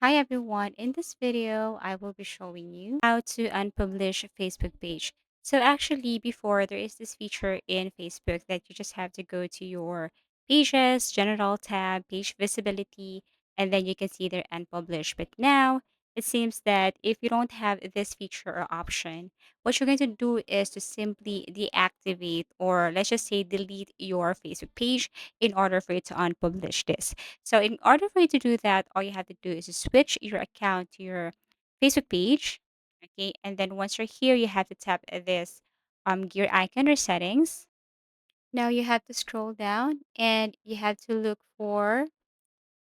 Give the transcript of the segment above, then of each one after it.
Hi everyone, in this video I will be showing you how to unpublish a Facebook page. So actually before there is this feature in Facebook that you just have to go to your pages, general tab, page visibility, and then you can see their unpublished. But now it seems that if you don't have this feature or option, what you're going to do is to simply deactivate or let's just say delete your Facebook page in order for you to unpublish this. So in order for you to do that, all you have to do is to switch your account to your Facebook page. Okay. And then once you're here, you have to tap this gear icon or settings. Now you have to scroll down and you have to look for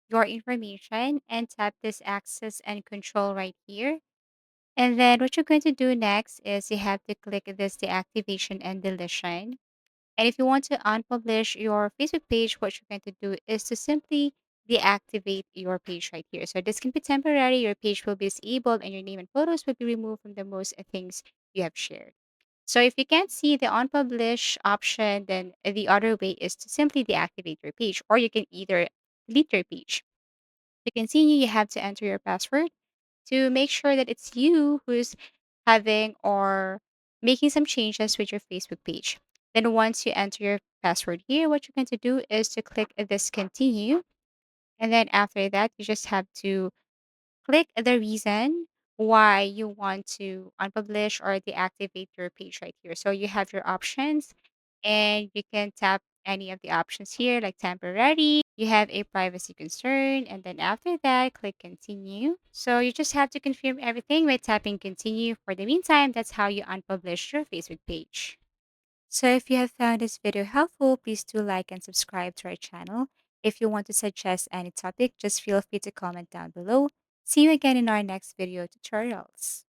your information and tap this access and control right here. And then what you're going to do next is you have to click this deactivation and deletion. And if you want to unpublish your Facebook page, what you're going to do is to simply deactivate your page right here. So this can be temporary. Your page will be disabled and your name and photos will be removed from the most things you have shared. So if you can't see the unpublish option, then the other way is to simply deactivate your page, or you can either delete your page. To continue, you have to enter your password to make sure that it's you who's having or making some changes with your Facebook page. Then once you enter your password here, what you're going to do is to click this continue. And then after that, you just have to click the reason why you want to unpublish or deactivate your page right here. So you have your options and you can tap any of the options here like temporary. You have a privacy concern and then after that click continue. So you just have to confirm everything by tapping continue. For the meantime, that's how you unpublish your Facebook page. So if you have found this video helpful, please do like and subscribe to our channel. If you want to suggest any topic, just feel free to comment down below. See you again in our next video tutorials.